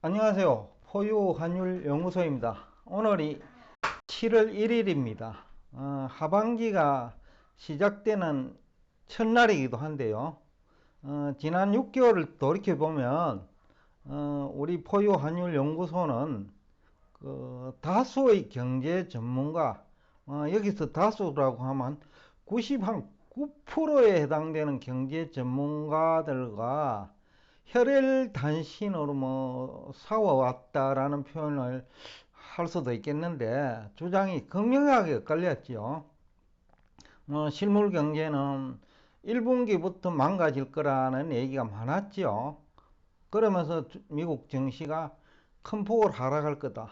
안녕하세요. 포유환율연구소입니다. 오늘이 7월 1일입니다. 하반기가 시작되는 첫날이기도 한데요. 지난 6개월을 돌이켜보면 우리 포유환율연구소는 다수의 경제 전문가, 여기서 다수라고 하면 99%에 해당되는 경제 전문가들과 혈혈단신으로 싸워왔다라는 표현을 할 수도 있겠는데, 주장이 극명하게 엇갈렸지요. 실물 경제는 1분기부터 망가질 거라는 얘기가 많았지요. 그러면서 미국 증시가 큰 폭으로 하락할 거다.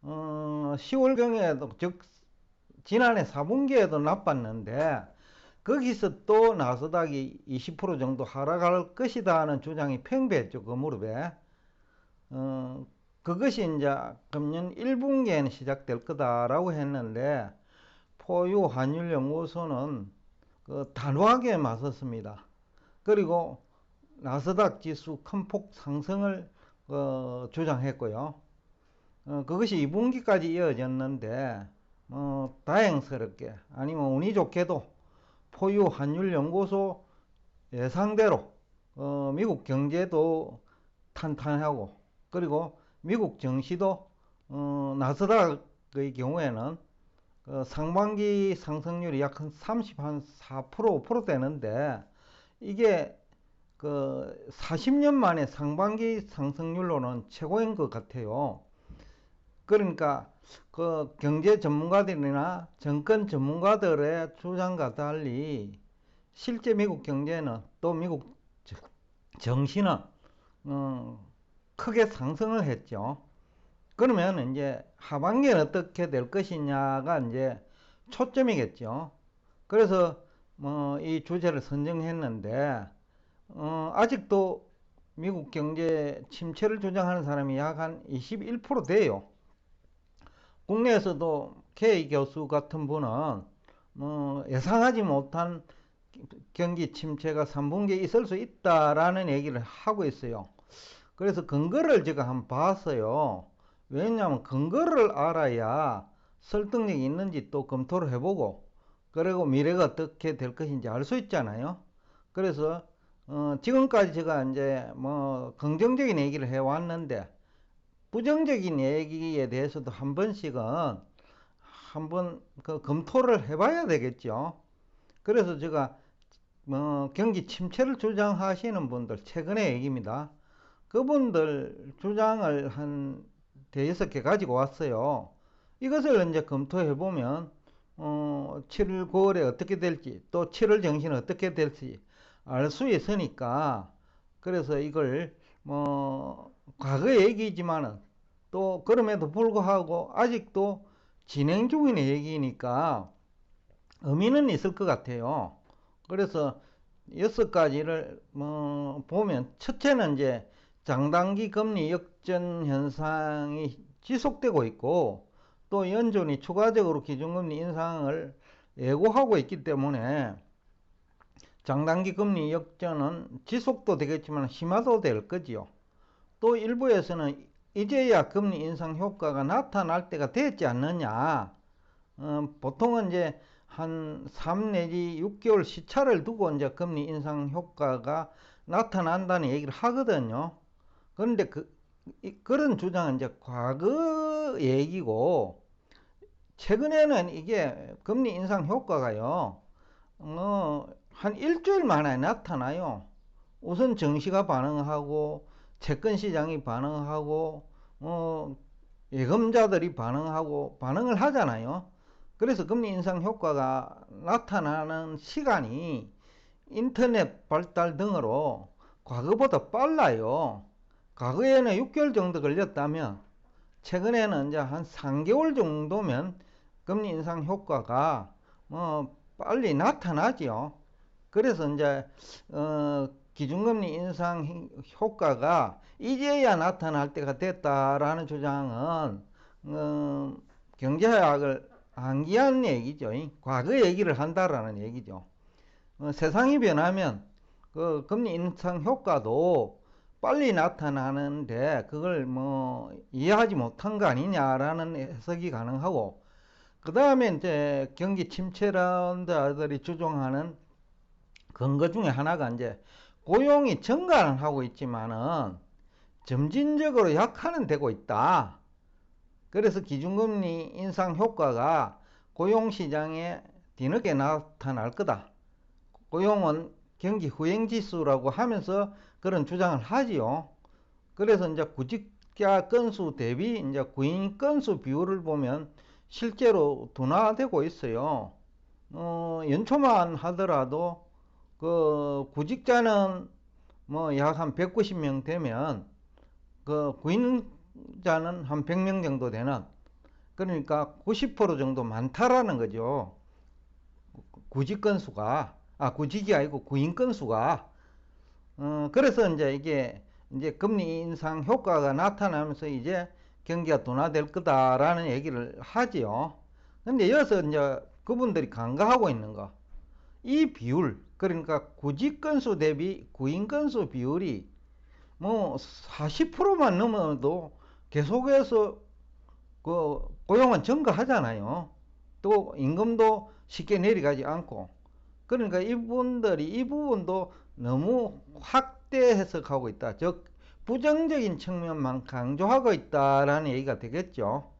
10월경에도, 즉 지난해 4분기에도 나빴는데 거기서 또 나스닥이 20% 정도 하락할 것이다 하는 주장이 팽배했죠. 그 무렵에. 그것이 이제 금년 1분기에는 시작될 거다라고 했는데, 포유환율연구소는 단호하게 맞섰습니다. 그리고 나스닥 지수 큰 폭 상승을 주장했고요. 그것이 2분기까지 이어졌는데, 다행스럽게, 아니면 운이 좋게도 포유환율연구소 예상대로 미국 경제도 탄탄하고, 그리고 미국 증시도 나스닥의 경우에는 상반기 상승률이 약 한 34%, 5% 되는데, 이게 40년 만에 상반기 상승률로는 최고인 것 같아요. 그러니까 경제 전문가들이나 정권 전문가들의 주장과 달리 실제 미국 경제는, 또 미국 정시는 크게 상승을 했죠. 그러면 이제 하반기는 어떻게 될 것이냐가 이제 초점이겠죠. 그래서 이 주제를 선정했는데, 아직도 미국 경제 침체를 주장하는 사람이 약 한 21% 돼요. 국내에서도 K 교수 같은 분은 예상하지 못한 경기 침체가 3분기에 있을 수 있다라는 얘기를 하고 있어요. 그래서 근거를 제가 한번 봤어요. 왜냐하면 근거를 알아야 설득력이 있는지 또 검토를 해보고, 그리고 미래가 어떻게 될 것인지 알 수 있잖아요. 그래서 지금까지 제가 이제 긍정적인 얘기를 해왔는데, 부정적인 얘기에 대해서도 한 번씩은 한번 검토를 해봐야 되겠죠. 그래서 제가 경기 침체를 주장하시는 분들, 최근의 얘기입니다. 그분들 주장을 한 대여섯 개 가지고 왔어요. 이것을 이제 검토해보면 7월, 9월에 어떻게 될지, 또 7월 정신은 어떻게 될지 알 수 있으니까, 그래서 이걸 과거 얘기지만은 또 그럼에도 불구하고 아직도 진행 중인 얘기니까 의미는 있을 것 같아요. 그래서 6가지를 보면, 첫째는 이제 장단기 금리 역전 현상이 지속되고 있고, 또 연준이 추가적으로 기준금리 인상을 예고하고 있기 때문에 장단기 금리 역전은 지속도 되겠지만 심화도 될 거지요. 또 일부에서는 이제야 금리 인상 효과가 나타날 때가 됐지 않느냐. 보통은 이제 한 3 내지 6개월 시차를 두고 이제 금리 인상 효과가 나타난다는 얘기를 하거든요. 그런데 그런 주장은 이제 과거 얘기고, 최근에는 이게 금리 인상 효과가요, 한 일주일 만에 나타나요. 우선 증시가 반응하고, 채권 시장이 반응하고, 예금자들이 반응을 하잖아요. 그래서 금리 인상 효과가 나타나는 시간이 인터넷 발달 등으로 과거보다 빨라요. 과거에는 6개월 정도 걸렸다면, 최근에는 이제 한 3개월 정도면 금리 인상 효과가 빨리 나타나죠. 그래서 이제 기준금리 인상 효과가 이제야 나타날 때가 됐다라는 주장은 경제학을 암기한 얘기죠. 과거 얘기를 한다라는 얘기죠. 세상이 변하면 금리 인상 효과도 빨리 나타나는데 그걸 뭐 이해하지 못한 거 아니냐라는 해석이 가능하고, 그 다음에 이제 경기 침체라운드들이 주장하는 근거 중에 하나가 이제 고용이 증가는 하고 있지만은 점진적으로 약화는 되고 있다. 그래서 기준금리 인상 효과가 고용시장에 뒤늦게 나타날 거다. 고용은 경기 후행지수라고 하면서 그런 주장을 하지요. 그래서 이제 구직자 건수 대비 이제 구인 건수 비율을 보면 실제로 둔화되고 있어요. 연초만 하더라도 그 구직자는 뭐 약 한 190명 되면 그 구인자는 한 100명 정도 되는, 그러니까 90% 정도 많다라는 거죠. 구직 건수가, 구직이 아니고 구인 건수가. 그래서 이제 이게 이제 금리 인상 효과가 나타나면서 이제 경기가 둔화될 거다라는 얘기를 하지요. 근데 여기서 이제 그분들이 간과하고 있는 거, 이 비율, 그러니까 구직 건수 대비 구인 건수 비율이 뭐 40%만 넘어도 계속해서 그 고용은 증가하잖아요. 또 임금도 쉽게 내려가지 않고. 그러니까 이분들이 이 부분도 너무 확대 해석하고 있다. 즉 부정적인 측면만 강조하고 있다라는 얘기가 되겠죠.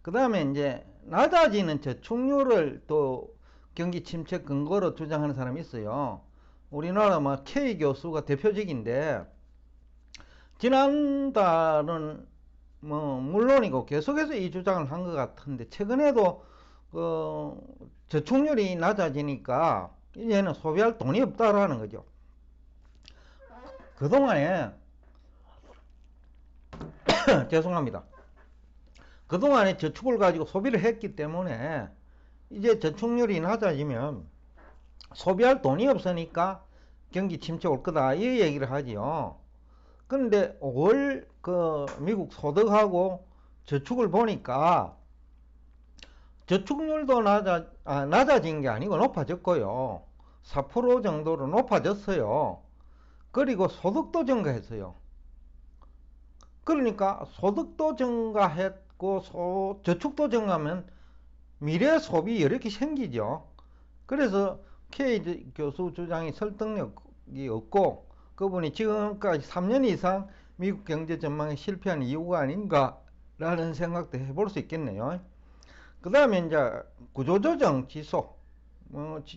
그 다음에 이제 낮아지는 저축률을 또 경기 침체 근거로 주장하는 사람이 있어요. 우리나라 뭐 K 교수가 대표적인데, 지난달은 뭐 물론이고 계속해서 이 주장을 한 것 같은데, 최근에도 그 저축률이 낮아지니까 이제는 소비할 돈이 없다라는 거죠. 그동안에 죄송합니다. 그동안에 저축을 가지고 소비를 했기 때문에 이제 저축률이 낮아지면 소비할 돈이 없으니까 경기 침체 올 거다, 이 얘기를 하지요. 그런데 올 그 미국 소득하고 저축을 보니까 저축률도 낮아진 게 아니고 높아졌고요. 4% 정도로 높아졌어요. 그리고 소득도 증가했어요. 그러니까 소득도 증가했고 저축도 증가하면 미래 소비 이렇게 생기죠. 그래서 K 교수 주장이 설득력이 없고, 그분이 지금까지 3년 이상 미국 경제 전망에 실패한 이유가 아닌가라는 생각도 해볼 수 있겠네요. 그 다음에 이제 구조조정 지수.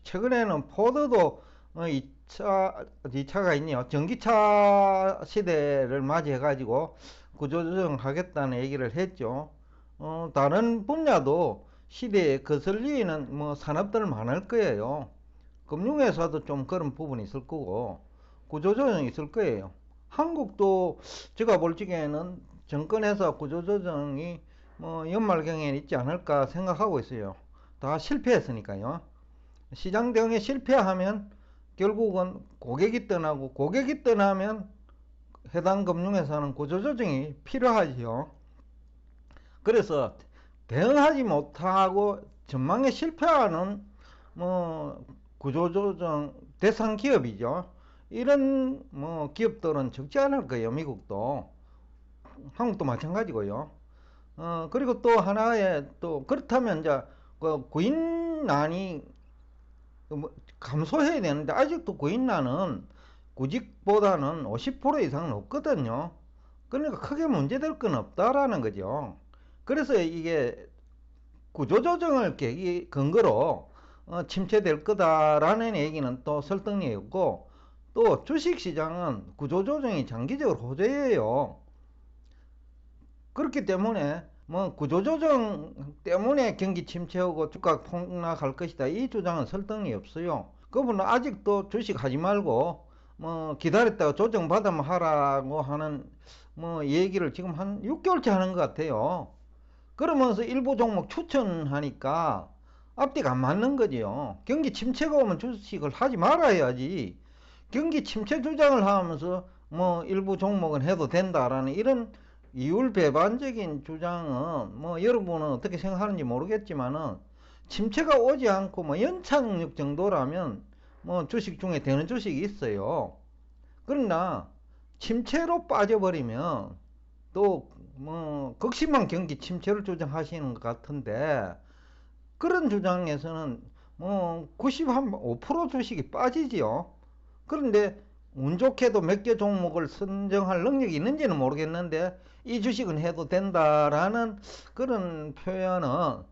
최근에는 포드도 2차가 있네요. 전기차 시대를 맞이해가지고 구조조정 하겠다는 얘기를 했죠. 다른 분야도 시대에 거슬리는 뭐 산업들 많을 거예요. 금융회사도 좀 그런 부분이 있을 거고, 구조조정이 있을 거예요. 한국도 제가 볼 적에는 정권회사 구조조정이 뭐 연말경에 있지 않을까 생각하고 있어요. 다 실패했으니까요. 시장 대응에 실패하면 결국은 고객이 떠나고, 고객이 떠나면 해당 금융회사는 구조조정이 필요하지요. 그래서 대응하지 못하고 전망에 실패하는 뭐 구조조정 대상 기업이죠. 이런 뭐 기업들은 적지 않을 거예요. 미국도, 한국도 마찬가지고요. 그리고 또 하나의, 또 그렇다면 이제 그 구인난이 감소해야 되는데, 아직도 구인난은 구직보다는 50% 이상 높거든요. 그러니까 크게 문제될 건 없다라는 거죠. 그래서 이게 구조조정을 근거로 침체될 거다라는 얘기는 또 설득력이 없고, 또 주식시장은 구조조정이 장기적으로 호재예요. 그렇기 때문에 뭐 구조조정 때문에 경기 침체하고 주가 폭락할 것이다, 이 주장은 설득력이 없어요. 그분은 아직도 주식 하지 말고 뭐 기다렸다가 조정 받으면 하라고 하는 뭐 얘기를 지금 한 6개월째 하는 것 같아요. 그러면서 일부 종목 추천하니까 앞뒤가 안 맞는 거지요. 경기 침체가 오면 주식을 하지 말아야지, 경기 침체 주장을 하면서 뭐 일부 종목은 해도 된다라는 이런 이율배반적인 주장은, 뭐 여러분은 어떻게 생각하는지 모르겠지만은, 침체가 오지 않고 뭐 연착륙 정도라면 뭐 주식 중에 되는 주식이 있어요. 그러나 침체로 빠져버리면 또 뭐 극심한 경기 침체를 주장하시는 것 같은데, 그런 주장에서는 뭐 95% 주식이 빠지지요. 그런데 운 좋게도 몇 개 종목을 선정할 능력이 있는지는 모르겠는데 이 주식은 해도 된다라는 그런 표현은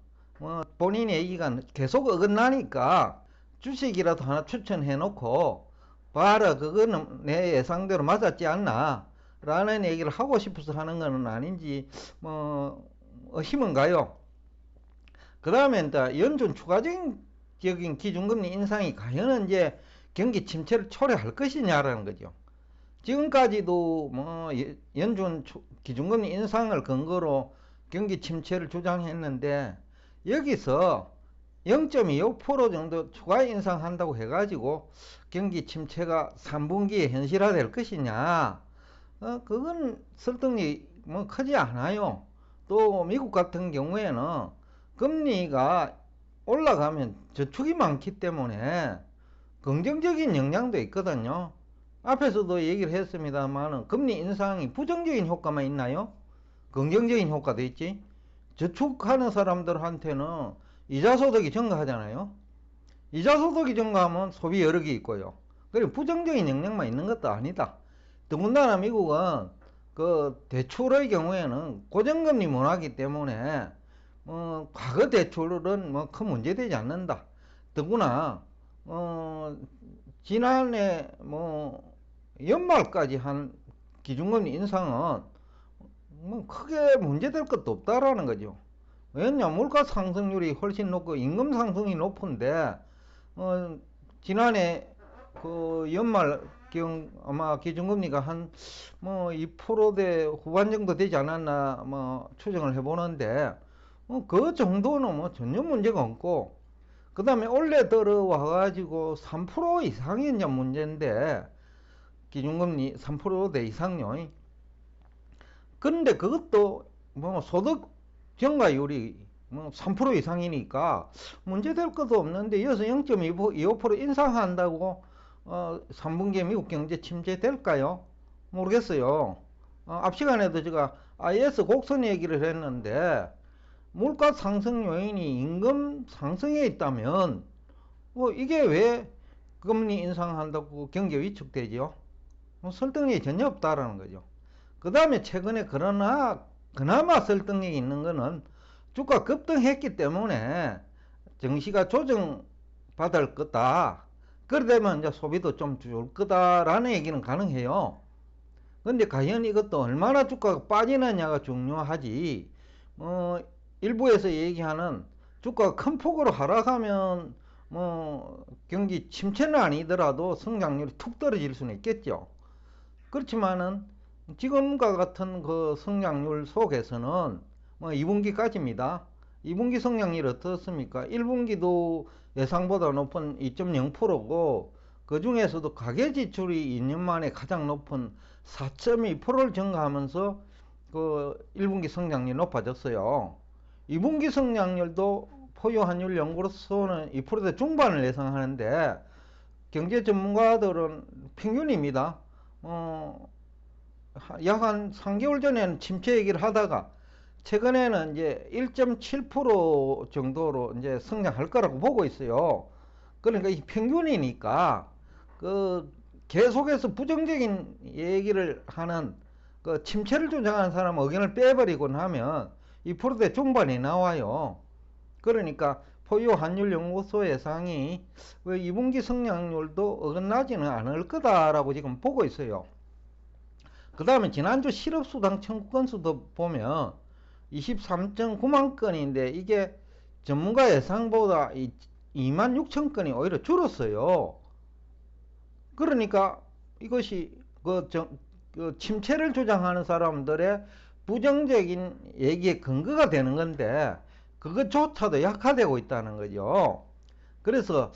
본인의 얘기가 계속 어긋나니까 주식이라도 하나 추천해 놓고 봐라, 그거는 내 예상대로 맞았지 않나 라는 얘기를 하고 싶어서 하는 건 아닌지 뭐 힘은 가요. 그 다음에 이제 연준 추가적인 기준금리 인상이 과연 이제 경기 침체를 초래할 것이냐라는 거죠. 지금까지도 뭐 연준 기준금리 인상을 근거로 경기 침체를 주장했는데, 여기서 0.25% 정도 추가 인상한다고 해가지고 경기 침체가 3분기에 현실화될 것이냐? 그건 설득력이 뭐 크지 않아요. 또 미국 같은 경우에는 금리가 올라가면 저축이 많기 때문에 긍정적인 영향도 있거든요. 앞에서도 얘기를 했습니다만 금리 인상이 부정적인 효과만 있나요? 긍정적인 효과도 있지. 저축하는 사람들한테는 이자 소득이 증가하잖아요. 이자 소득이 증가하면 소비 여력이 있고요. 그리고 부정적인 영향만 있는 것도 아니다. 더군다나 미국은 그 대출의 경우에는 고정금리 문화이기 때문에 과거 대출은 뭐 큰 문제되지 않는다. 더구나 지난해 뭐 연말까지 한 기준금리 인상은 뭐 크게 문제될 것도 없다라는 거죠. 왜냐, 물가 상승률이 훨씬 높고 임금 상승이 높은데 지난해 그 연말 아마 기준금리가 한 뭐 2%대 후반 정도 되지 않았나 뭐 추정을 해보는데, 그 정도는 뭐 전혀 문제가 없고, 그 다음에 올해 들어와 가지고 3% 이상이 이제 문제인데, 기준금리 3%대 이상요. 그런데 그것도 뭐 소득 증가율이 뭐 3% 이상이니까 문제될 것도 없는데, 이어서 0.25% 인상한다고 3분기에 미국 경제 침체될까요? 모르겠어요. 앞 시간에도 제가 IS 곡선 얘기를 했는데, 물가 상승 요인이 임금 상승에 있다면 이게 왜 금리 인상한다고 경제 위축되죠? 설득력이 전혀 없다라는 거죠. 그 다음에 최근에 그나마 설득력이 있는 거는 주가 급등했기 때문에 증시가 조정받을 거다. 그러려면 이제 소비도 좀 줄 거다라는 얘기는 가능해요. 근데 과연 이것도 얼마나 주가가 빠지느냐가 중요하지. 일부에서 얘기하는 주가가 큰 폭으로 하락하면 뭐 경기 침체는 아니더라도 성장률이 툭 떨어질 수는 있겠죠. 그렇지만은 지금과 같은 그 성장률 속에서는 뭐 2분기까지입니다. 2분기 성장률이 어떻습니까? 1분기도 예상보다 높은 2.0%고, 그 중에서도 가계지출이 2년 만에 가장 높은 4.2%를 증가하면서 그 1분기 성장률이 높아졌어요. 2분기 성장률도 포유환율 연구로서는 2%대 중반을 예상하는데, 경제 전문가들은 평균입니다. 약 한 3개월 전에는 침체 얘기를 하다가 최근에는 이제 1.7% 정도로 이제 성장할 거라고 보고 있어요. 그러니까 이 평균이니까 그 계속해서 부정적인 얘기를 하는 그 침체를 주장하는 사람 의견을 빼버리고 나면 2%대 중반이 나와요. 그러니까 포유 환율 연구소 예상이 2분기 성장률도 어긋나지는 않을 거다라고 지금 보고 있어요. 그 다음에 지난주 실업수당 청구 건수도 보면 23.9만 건인데, 이게 전문가 예상보다 2만 6천 건이 오히려 줄었어요. 그러니까 이것이 그 침체를 주장하는 사람들의 부정적인 얘기의 근거가 되는 건데, 그것조차도 약화되고 있다는 거죠. 그래서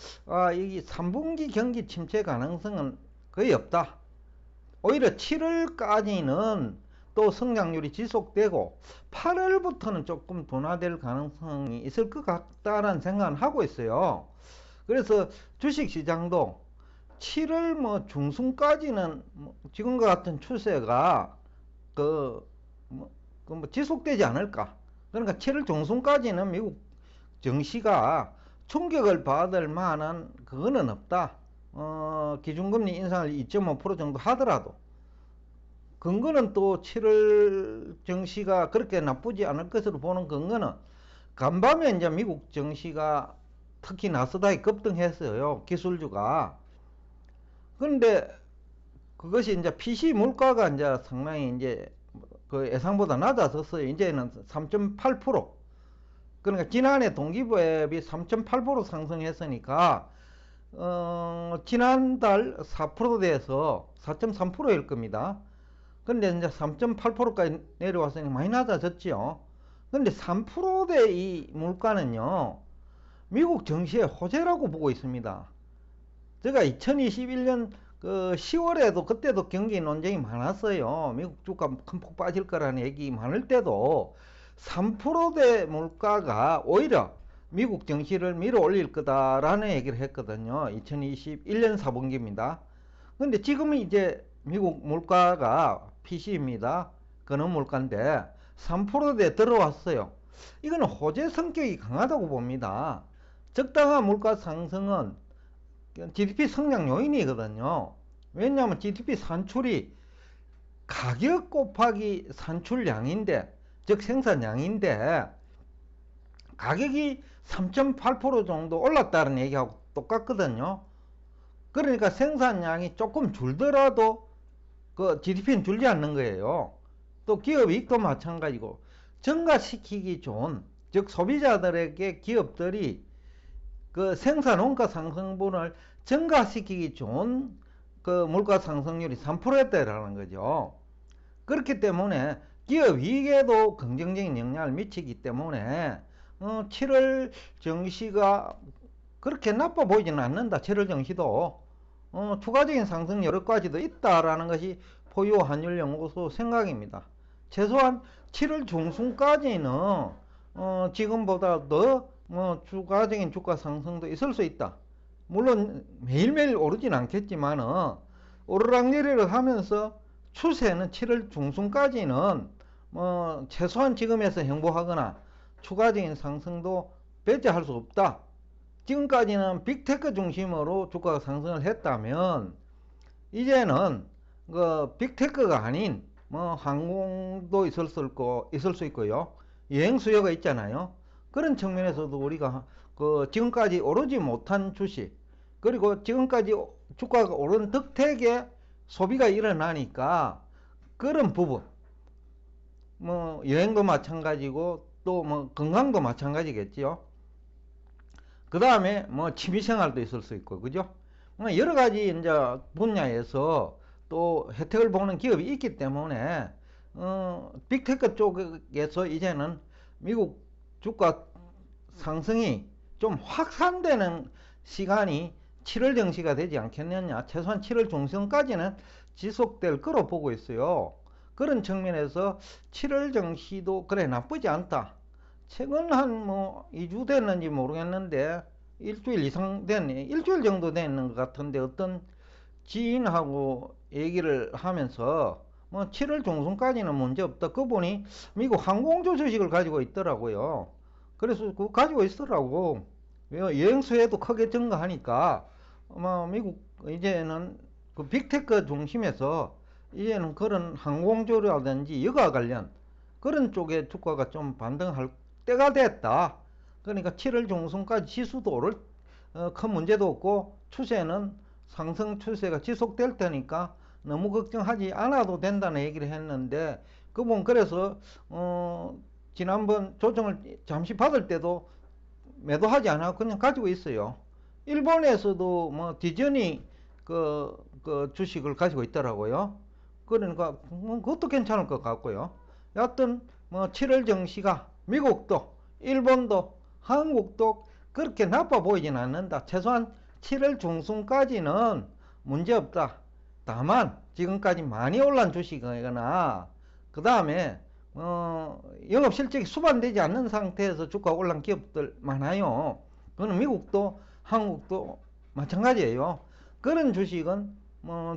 이 3분기 경기 침체 가능성은 거의 없다. 오히려 7월까지는 또 성장률이 지속되고 8월부터는 조금 둔화될 가능성이 있을 것 같다라는 생각은 하고 있어요. 그래서 주식시장도 7월 뭐 중순까지는 지금과 같은 추세가 그, 지속되지 않을까. 그러니까 7월 중순까지는 미국 증시가 충격을 받을 만한 그거는 없다. 기준금리 인상을 2.5% 정도 하더라도 근거는 또 7월 증시가 그렇게 나쁘지 않을 것으로 보는 근거는 간밤에 이제 미국 증시가 특히 나스닥이 급등했어요. 기술주가. 그런데 그것이 이제 PC 물가가 이제 상당히 이제 그 예상보다 낮아졌어요. 이제는 3.8%. 그러니까 지난해 동기부에 3.8% 상승했으니까 지난달 4%대에서 4.3%일 겁니다. 근데 이제 3.8%까지 내려왔으니 많이 낮아졌죠. 근데 3%대 이 물가는요, 미국 증시의 호재라고 보고 있습니다. 제가 2021년 그 10월에도 그때도 경기 논쟁이 많았어요. 미국 주가 큰 폭 빠질 거라는 얘기 많을 때도 3%대 물가가 오히려 미국 증시를 밀어 올릴 거다라는 얘기를 했거든요. 2021년 4분기입니다. 근데 지금은 이제 미국 물가가 PC입니다. 근원 물가인데 3%대 들어왔어요. 이거는 호재 성격이 강하다고 봅니다. 적당한 물가 상승은 GDP 성장 요인이거든요. 왜냐하면 GDP 산출이 가격 곱하기 산출량인데, 즉 생산량인데, 가격이 3.8% 정도 올랐다는 얘기하고 똑같거든요. 그러니까 생산량이 조금 줄더라도 그 GDP는 줄지 않는 거예요. 또 기업 이익도 마찬가지고, 증가시키기 좋은, 즉 소비자들에게 기업들이 그 생산 원가 상승분을 증가시키기 좋은 그 물가 상승률이 3%대라는 거죠. 그렇기 때문에 기업 이익에도 긍정적인 영향을 미치기 때문에 7월 증시가 그렇게 나빠 보이지는 않는다. 7월 증시도 추가적인 상승 여력까지도 있다라는 것이 포유 환율연구소 생각입니다. 최소한 7월 중순까지는 지금보다 더 추가적인 주가 상승도 있을 수 있다. 물론 매일매일 오르진 않겠지만 오르락내리락 하면서 추세는 7월 중순까지는 최소한 지금에서 행보하거나 추가적인 상승도 배제할 수 없다. 지금까지는 빅테크 중심으로 주가가 상승을 했다면 이제는 그 빅테크가 아닌 항공도 있을 수 있고요. 여행 수요가 있잖아요. 그런 측면에서도 우리가 그 지금까지 오르지 못한 주식, 그리고 지금까지 주가가 오른 덕택에 소비가 일어나니까 그런 부분, 여행도 마찬가지고 또 건강도 마찬가지겠지요. 그 다음에 취미생활도 있을 수 있고, 그죠? 여러 가지 이제 분야에서 또 혜택을 보는 기업이 있기 때문에 빅테크 쪽에서 이제는 미국 주가 상승이 좀 확산되는 시간이 7월 증시가 되지 않겠느냐. 최소한 7월 중순까지는 지속될 거로 보고 있어요. 그런 측면에서 7월 증시도 그래 나쁘지 않다. 최근 한 2주 됐는지 모르겠는데 일주일 이상 됐네. 일주일 정도 됐는 것 같은데 어떤 지인하고 얘기를 하면서 7월 중순까지는 문제 없다. 그분이 미국 항공주 주식을 가지고 있더라고요. 그래서 그거 가지고 있으라고. 여행 수혜도 크게 증가하니까 미국 이제는 그 빅테크 중심에서 이제는 그런 항공주라든지 여가 관련 그런 쪽에 주가가 좀 반등할 때가 됐다. 그러니까 7월 중순까지 지수도 오를 큰 문제도 없고 추세는 상승 추세가 지속될 테니까 너무 걱정하지 않아도 된다는 얘기를 했는데 그분 그래서 지난번 조정을 잠시 받을 때도 매도하지 않아 그냥 가지고 있어요. 일본에서도 디즈니 그 주식을 가지고 있더라고요. 그러니까 그것도 괜찮을 것 같고요. 여하튼 7월 증시가 미국도 일본도 한국도 그렇게 나빠 보이진 않는다. 최소한 7월 중순까지는 문제없다. 다만 지금까지 많이 올란 주식이거나 그 다음에 영업 실적이 수반되지 않는 상태에서 주가가 올란 기업들 많아요. 그거는 미국도 한국도 마찬가지예요. 그런 주식은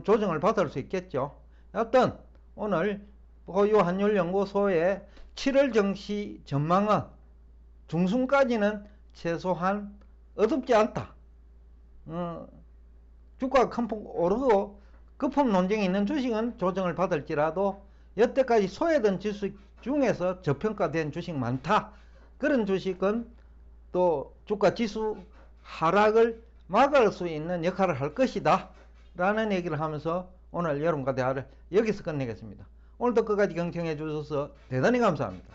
조정을 받을 수 있겠죠. 여튼 오늘 보유환율연구소의 7월 증시 전망은 중순까지는 최소한 어둡지 않다. 주가가 큰 폭 오르고 거품 논쟁이 있는 주식은 조정을 받을지라도 여태까지 소외된 주식 중에서 저평가된 주식 많다. 그런 주식은 또 주가 지수 하락을 막을 수 있는 역할을 할 것이다 라는 얘기를 하면서 오늘 여러분과 대화를 여기서 끝내겠습니다. 오늘도 끝까지 경청해 주셔서 대단히 감사합니다.